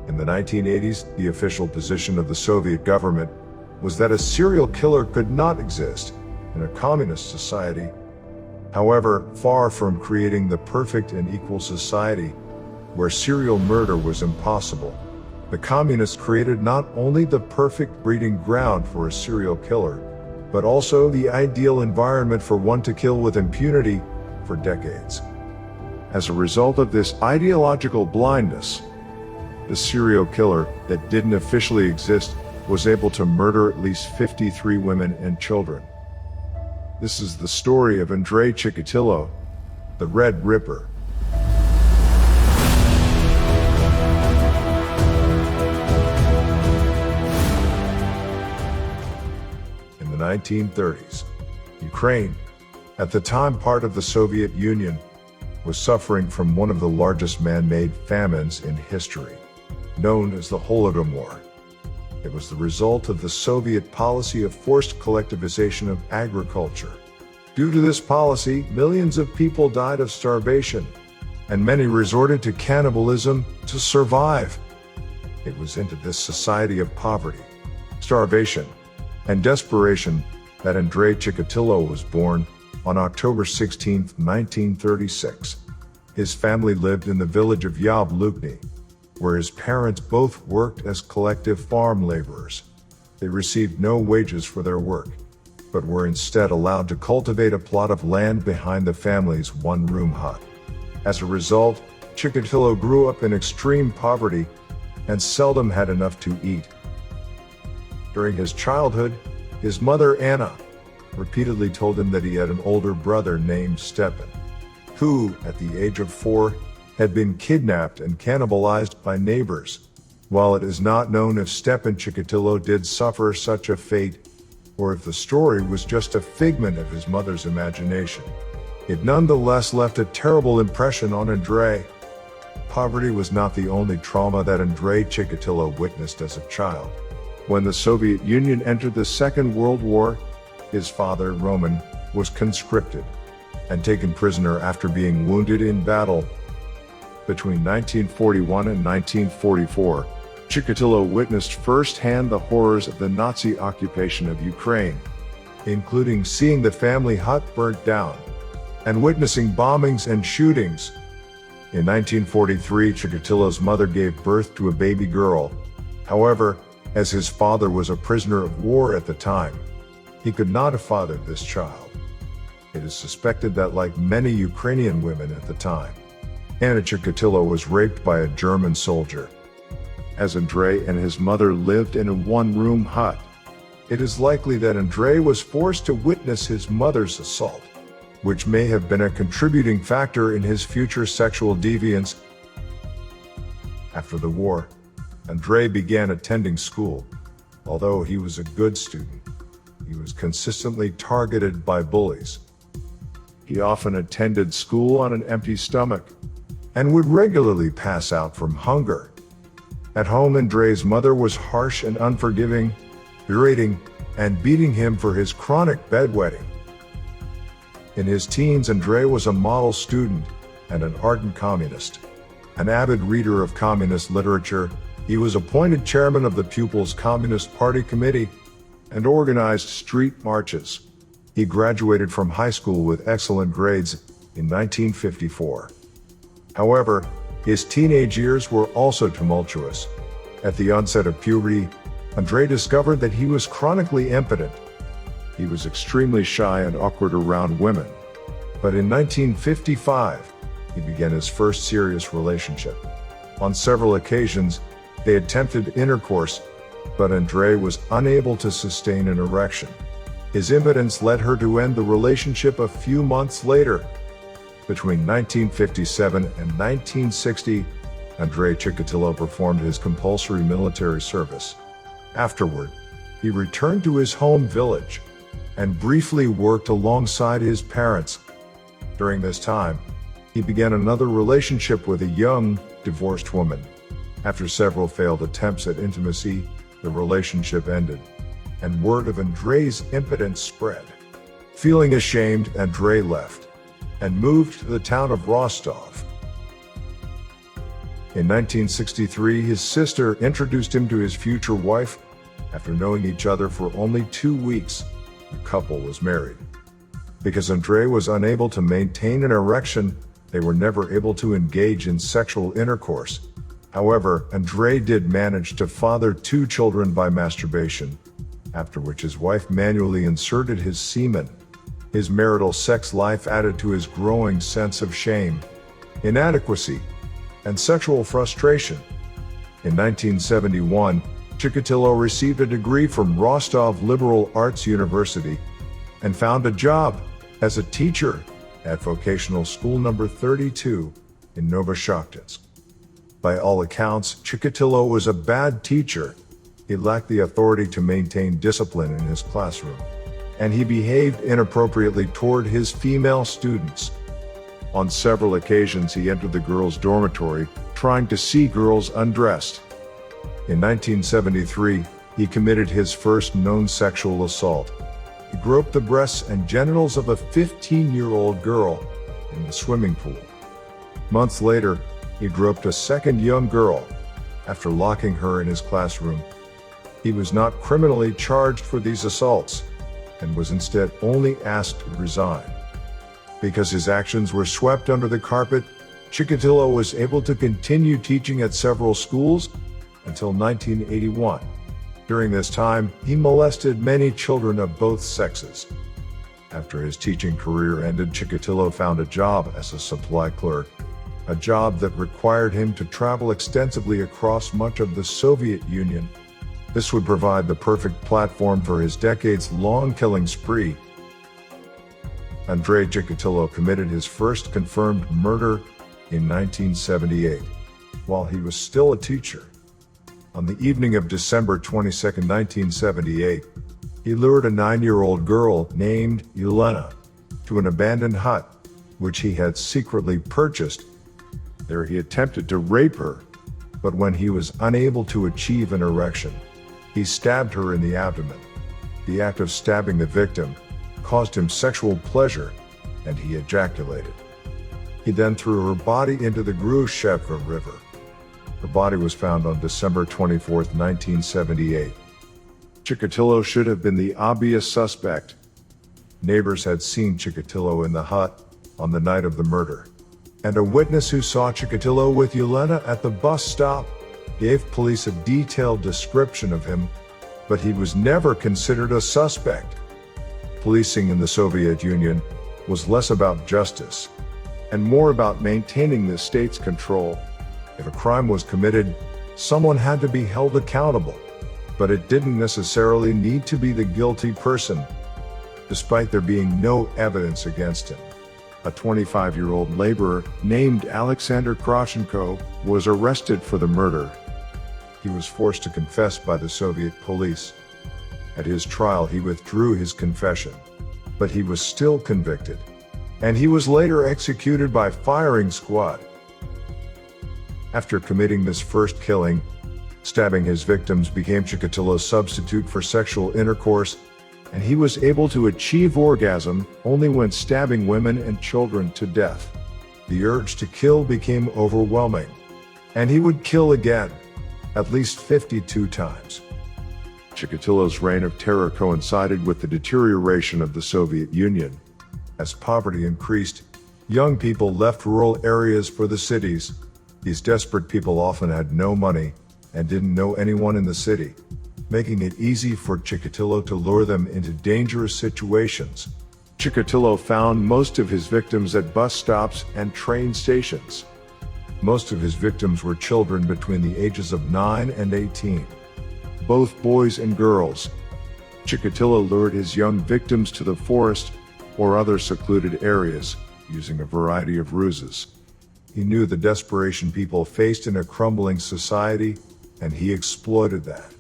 In the 1980s, the official position of the Soviet government was that a serial killer could not exist in a communist society. However, far from creating the perfect and equal society where serial murder was impossible, the communists created not only the perfect breeding ground for a serial killer, but also the ideal environment for one to kill with impunity for decades. As a result of this ideological blindness, the serial killer that didn't officially exist was able to murder at least 53 women and children. This is the story of Andrei Chikatilo, the Red Ripper. In the 1930s, Ukraine, at the time part of the Soviet Union, was suffering from one of the largest man-made famines in history, known as the Holodomor. It was the result of the Soviet policy of forced collectivization of agriculture. Due to this policy, millions of people died of starvation, and many resorted to cannibalism to survive. It was into this society of poverty, starvation, and desperation that Andrei Chikatilo was born on October 16, 1936. His family lived in the village of Yablukny, where his parents both worked as collective farm laborers. They received no wages for their work, but were instead allowed to cultivate a plot of land behind the family's one-room hut. As a result, Chikatilo grew up in extreme poverty and seldom had enough to eat. During his childhood, his mother Anna repeatedly told him that he had an older brother named Stepan, who, at the age of 4, had been kidnapped and cannibalized by neighbors. While it is not known if Stepan Chikatilo did suffer such a fate, or if the story was just a figment of his mother's imagination, it nonetheless left a terrible impression on Andrei. Poverty was not the only trauma that Andrei Chikatilo witnessed as a child. When the Soviet Union entered the Second World War, his father, Roman, was conscripted and taken prisoner after being wounded in battle. Between 1941 and 1944, Chikatilo witnessed firsthand the horrors of the Nazi occupation of Ukraine, including seeing the family hut burnt down and witnessing bombings and shootings. In 1943, Chikatilo's mother gave birth to a baby girl. However, as his father was a prisoner of war at the time, he could not have fathered this child. It is suspected that, like many Ukrainian women at the time, Anna Chikatilo was raped by a German soldier. As Andrei and his mother lived in a one-room hut, it is likely that Andrei was forced to witness his mother's assault, which may have been a contributing factor in his future sexual deviance. After the war, Andrei began attending school. Although he was a good student, he was consistently targeted by bullies. He often attended school on an empty stomach and would regularly pass out from hunger. At home, Andrei's mother was harsh and unforgiving, berating and beating him for his chronic bedwetting. In his teens, Andrei was a model student and an ardent communist. An avid reader of communist literature, he was appointed chairman of the Pupils' Communist Party Committee and organized street marches. He graduated from high school with excellent grades in 1954. However, his teenage years were also tumultuous. At the onset of puberty, Andrei discovered that he was chronically impotent. He was extremely shy and awkward around women. But in 1955, he began his first serious relationship. On several occasions, they attempted intercourse, but Andrei was unable to sustain an erection. His impotence led her to end the relationship a few months later. Between 1957 and 1960, Andrei Chikatilo performed his compulsory military service. Afterward, he returned to his home village and briefly worked alongside his parents. During this time, he began another relationship with a young, divorced woman. After several failed attempts at intimacy, the relationship ended, and word of Andrei's impotence spread. Feeling ashamed, Andrei left and moved to the town of Rostov. In 1963, his sister introduced him to his future wife. After knowing each other for only 2 weeks, the couple was married. Because Andrei was unable to maintain an erection, they were never able to engage in sexual intercourse. However, Andrei did manage to father 2 children by masturbation, after which his wife manually inserted his semen. His marital sex life added to his growing sense of shame, inadequacy, and sexual frustration. In 1971, Chikatilo received a degree from Rostov Liberal Arts University and found a job as a teacher at vocational school number 32 in Novoshakhtinsk. By all accounts, Chikatilo was a bad teacher. He lacked the authority to maintain discipline in his classroom, and he behaved inappropriately toward his female students. On several occasions, he entered the girls' dormitory, trying to see girls undressed. In 1973, he committed his first known sexual assault. He groped the breasts and genitals of a 15-year-old girl in the swimming pool. Months later, he groped a second young girl after locking her in his classroom. He was not criminally charged for these assaults and was instead only asked to resign. Because his actions were swept under the carpet, Chikatilo was able to continue teaching at several schools until 1981. During this time, he molested many children of both sexes. After his teaching career ended, Chikatilo found a job as a supply clerk, a job that required him to travel extensively across much of the Soviet Union. This would provide the perfect platform for his decades-long killing spree. Andrei Chikatilo committed his first confirmed murder in 1978, while he was still a teacher. On the evening of December 22, 1978, he lured a 9-year-old girl named Yelena to an abandoned hut, which he had secretly purchased. There he attempted to rape her, but when he was unable to achieve an erection, he stabbed her in the abdomen. The act of stabbing the victim caused him sexual pleasure, and he ejaculated. He then threw her body into the Gruesome River. Her body was found on December 24, 1978. Chikatilo should have been the obvious suspect. Neighbors had seen Chikatilo in the hut on the night of the murder, and a witness who saw Chikatilo with Yelena at the bus stop gave police a detailed description of him, but he was never considered a suspect. Policing in the Soviet Union was less about justice and more about maintaining the state's control. If a crime was committed, someone had to be held accountable, but it didn't necessarily need to be the guilty person, despite there being no evidence against him. A 25-year-old laborer named Alexander Krashenko was arrested for the murder. He was forced to confess by the Soviet police. At his trial, he withdrew his confession, but he was still convicted, and he was later executed by firing squad. After committing this first killing, stabbing his victims became Chikatilo's substitute for sexual intercourse, and he was able to achieve orgasm only when stabbing women and children to death. The urge to kill became overwhelming, and he would kill again, at least 52 times. Chikatilo's reign of terror coincided with the deterioration of the Soviet Union. As poverty increased, young people left rural areas for the cities. These desperate people often had no money and didn't know anyone in the city, making it easy for Chikatilo to lure them into dangerous situations. Chikatilo found most of his victims at bus stops and train stations. Most of his victims were children between the ages of 9 and 18, both boys and girls. Chikatilo lured his young victims to the forest or other secluded areas, using a variety of ruses. He knew the desperation people faced in a crumbling society, and he exploited that.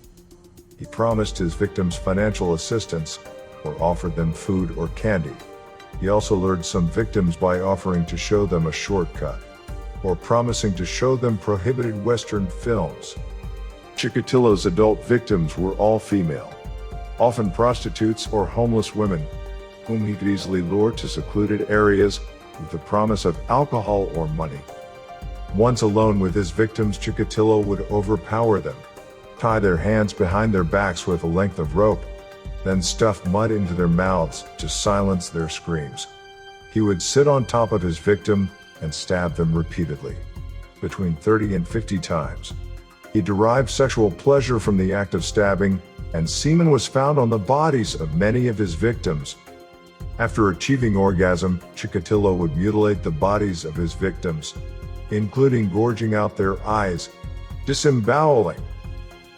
He promised his victims financial assistance or offered them food or candy. He also lured some victims by offering to show them a shortcut or promising to show them prohibited Western films. Chikatilo's adult victims were all female, often prostitutes or homeless women, whom he could easily lure to secluded areas with the promise of alcohol or money. Once alone with his victims, Chikatilo would overpower them, tie their hands behind their backs with a length of rope, then stuff mud into their mouths to silence their screams. He would sit on top of his victim and stab them repeatedly, between 30 and 50 times. He derived sexual pleasure from the act of stabbing, and semen was found on the bodies of many of his victims. After achieving orgasm, Chikatilo would mutilate the bodies of his victims, including gorging out their eyes, disemboweling,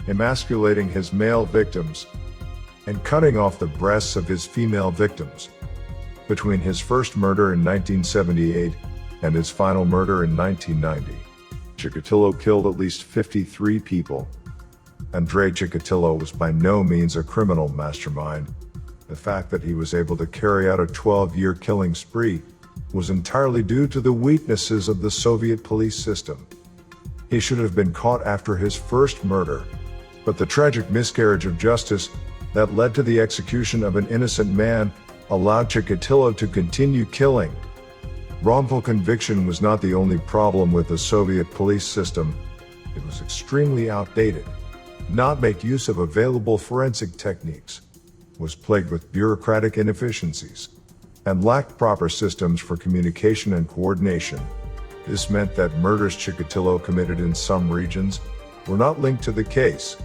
emasculating his male victims, and cutting off the breasts of his female victims. Between his first murder in 1978 and his final murder in 1990, Chikatilo killed at least 53 people. Andrei Chikatilo was by no means a criminal mastermind. The fact that he was able to carry out a 12-year killing spree was entirely due to the weaknesses of the Soviet police system. He should have been caught after his first murder, but the tragic miscarriage of justice that led to the execution of an innocent man allowed Chikatilo to continue killing. Wrongful conviction was not the only problem with the Soviet police system. It was extremely outdated, did not make use of available forensic techniques, was plagued with bureaucratic inefficiencies, and lacked proper systems for communication and coordination. This meant that murders Chikatilo committed in some regions were not linked to the case.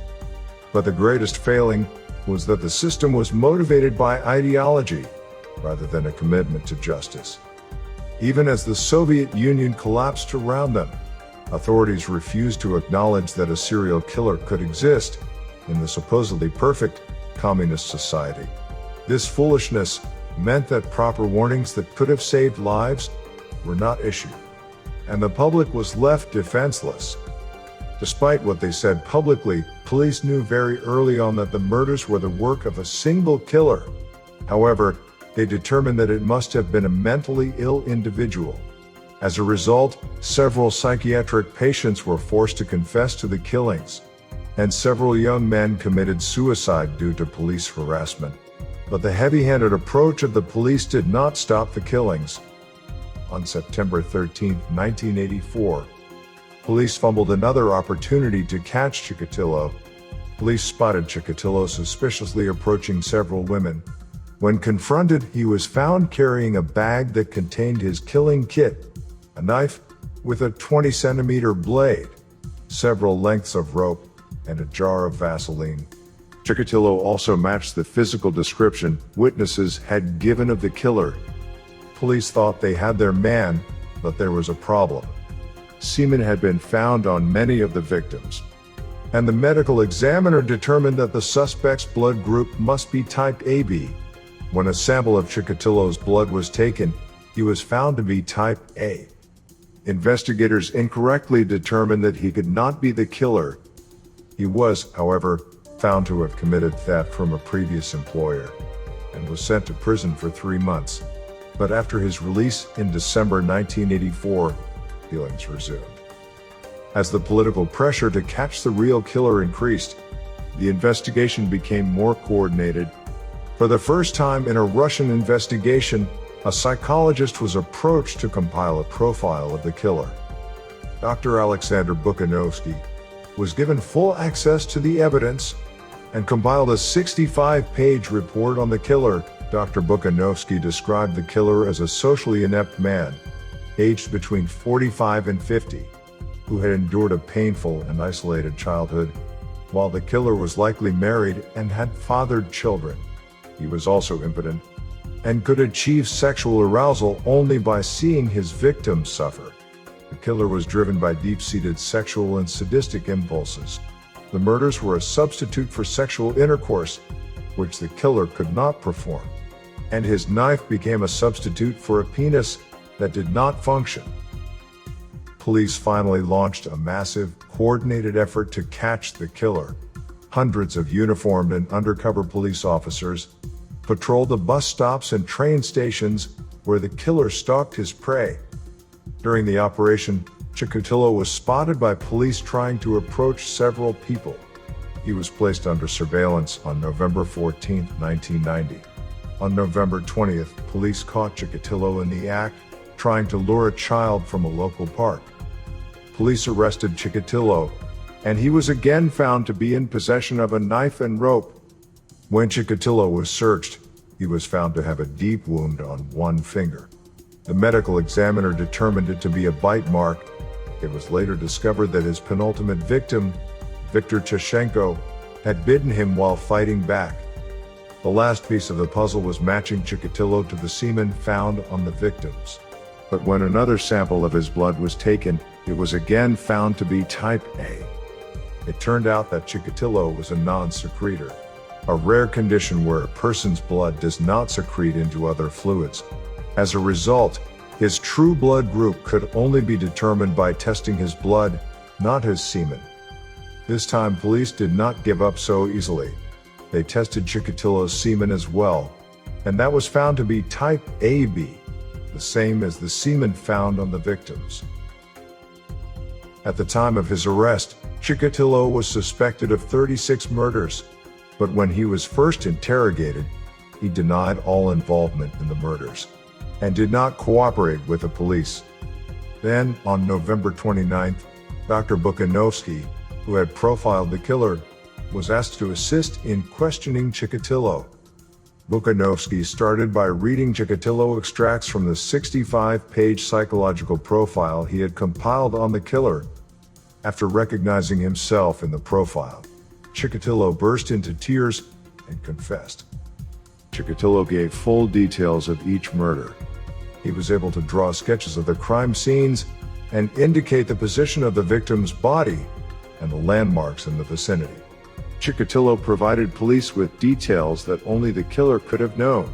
But the greatest failing was that the system was motivated by ideology rather than a commitment to justice. Even as the Soviet Union collapsed around them, authorities refused to acknowledge that a serial killer could exist in the supposedly perfect communist society. This foolishness meant that proper warnings that could have saved lives were not issued, and the public was left defenseless. Despite what they said publicly, police knew very early on that the murders were the work of a single killer. However, they determined that it must have been a mentally ill individual. As a result, several psychiatric patients were forced to confess to the killings, and several young men committed suicide due to police harassment. But the heavy-handed approach of the police did not stop the killings. On September 13, 1984, police fumbled another opportunity to catch Chikatilo. Police spotted Chikatilo suspiciously approaching several women. When confronted, he was found carrying a bag that contained his killing kit, a knife with a 20-centimeter blade, several lengths of rope, and a jar of Vaseline. Chikatilo also matched the physical description witnesses had given of the killer. Police thought they had their man, but there was a problem. Semen had been found on many of the victims, and the medical examiner determined that the suspect's blood group must be type AB. When a sample of Chikatilo's blood was taken, he was found to be type A. Investigators incorrectly determined that he could not be the killer. He was, however, found to have committed theft from a previous employer and was sent to prison for 3 months. But after his release in December 1984, killings resumed. As the political pressure to catch the real killer increased, the investigation became more coordinated. For the first time in a Russian investigation, a psychologist was approached to compile a profile of the killer. Dr. Alexander Bukanovsky was given full access to the evidence and compiled a 65-page report on the killer. Dr. Bukanovsky described the killer as a socially inept man, aged between 45 and 50, who had endured a painful and isolated childhood, while the killer was likely married and had fathered children. He was also impotent and could achieve sexual arousal only by seeing his victims suffer. The killer was driven by deep-seated sexual and sadistic impulses. The murders were a substitute for sexual intercourse, which the killer could not perform, and his knife became a substitute for a penis that did not function. Police finally launched a massive, coordinated effort to catch the killer. Hundreds of uniformed and undercover police officers patrolled the bus stops and train stations where the killer stalked his prey. During the operation, Chikatilo was spotted by police trying to approach several people. He was placed under surveillance on November 14, 1990. On November 20th, police caught Chikatilo in the act, trying to lure a child from a local park. Police arrested Chikatilo, and he was again found to be in possession of a knife and rope. When Chikatilo was searched, he was found to have a deep wound on one finger. The medical examiner determined it to be a bite mark. It was later discovered that his penultimate victim, Viktor Chashenko, had bitten him while fighting back. The last piece of the puzzle was matching Chikatilo to the semen found on the victims. But when another sample of his blood was taken, it was again found to be type A. It turned out that Chikatilo was a non-secretor, a rare condition where a person's blood does not secrete into other fluids. As a result, his true blood group could only be determined by testing his blood, not his semen. This time, police did not give up so easily. They tested Chikatilo's semen as well, and that was found to be type AB, the same as the semen found on the victims. At the time of his arrest, Chikatilo was suspected of 36 murders, but when he was first interrogated, he denied all involvement in the murders and did not cooperate with the police. Then, on November 29th, Dr. Bukanovsky, who had profiled the killer, was asked to assist in questioning Chikatilo. Bukanovsky started by reading Chikatilo extracts from the 65-page psychological profile he had compiled on the killer. After recognizing himself in the profile, Chikatilo burst into tears and confessed. Chikatilo gave full details of each murder. He was able to draw sketches of the crime scenes and indicate the position of the victim's body and the landmarks in the vicinity. Chikatilo provided police with details that only the killer could have known.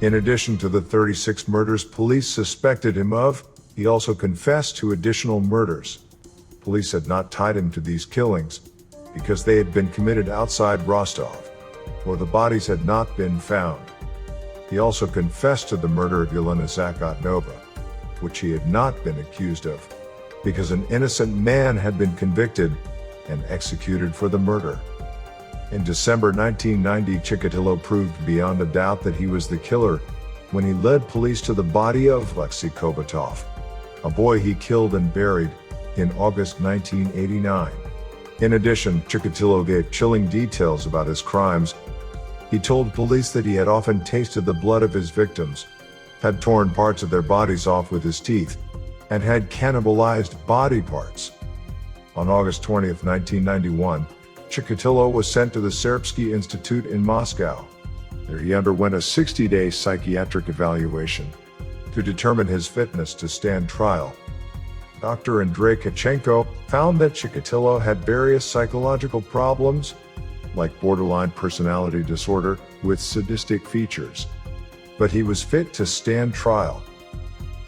In addition to the 36 murders police suspected him of, he also confessed to additional murders. Police had not tied him to these killings because they had been committed outside Rostov, or the bodies had not been found. He also confessed to the murder of Yelena Zakotnova, which he had not been accused of, because an innocent man had been convicted and executed for the murder. In December 1990, Chikatilo proved beyond a doubt that he was the killer when he led police to the body of Alexei Kobatov, a boy he killed and buried in August 1989. In addition, Chikatilo gave chilling details about his crimes. He told police that he had often tasted the blood of his victims, had torn parts of their bodies off with his teeth, and had cannibalized body parts. On August 20, 1991, Chikatilo was sent to the Serbsky Institute in Moscow. There he underwent a 60-day psychiatric evaluation to determine his fitness to stand trial. Dr. Andrei Chikatilo found that Chikatilo had various psychological problems, like borderline personality disorder with sadistic features, but he was fit to stand trial.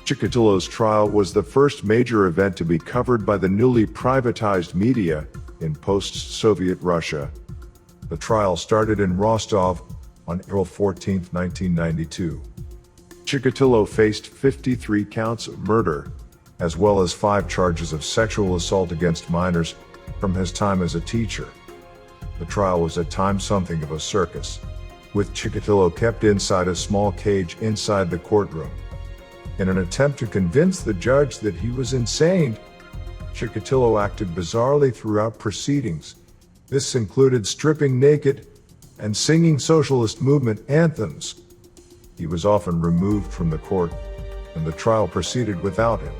Chikatilo's trial was the first major event to be covered by the newly privatized media in post-Soviet Russia. The trial started in Rostov on April 14, 1992. Chikatilo faced 53 counts of murder, as well as 5 charges of sexual assault against minors from his time as a teacher. The trial was at times something of a circus, with Chikatilo kept inside a small cage inside the courtroom. In an attempt to convince the judge that he was insane, Chikatilo acted bizarrely throughout proceedings. This included stripping naked and singing socialist movement anthems. He was often removed from the court, and the trial proceeded without him.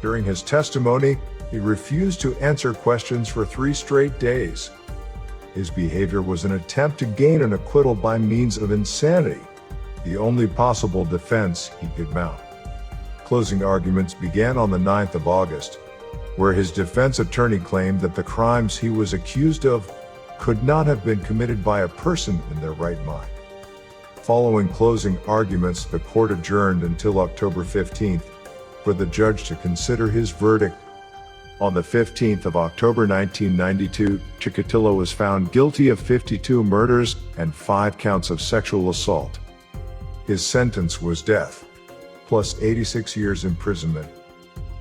During his testimony, he refused to answer questions for 3 straight days. His behavior was an attempt to gain an acquittal by means of insanity, the only possible defense he could mount. Closing arguments began on the 9th of August, where his defense attorney claimed that the crimes he was accused of could not have been committed by a person in their right mind. Following closing arguments, the court adjourned until October 15th for the judge to consider his verdict. On the 15th of October 1992, Chikatilo was found guilty of 52 murders and 5 counts of sexual assault. His sentence was death, plus 86 years imprisonment.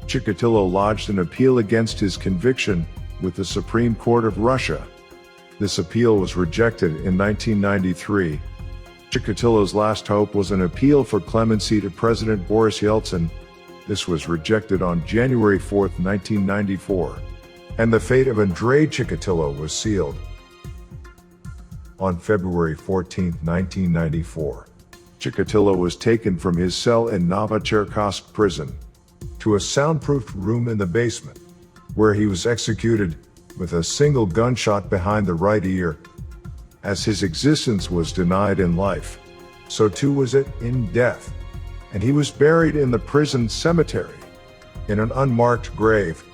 Chikatilo lodged an appeal against his conviction with the Supreme Court of Russia. This appeal was rejected in 1993. Chikatilo's last hope was an appeal for clemency to President Boris Yeltsin, This was rejected on January 4, 1994, and the fate of Andrei Chikatilo was sealed. On February 14, 1994, Chikatilo was taken from his cell in Novocherkassk prison to a soundproofed room in the basement, where he was executed with a single gunshot behind the right ear. As his existence was denied in life, so too was it in death, and he was buried in the prison cemetery in an unmarked grave.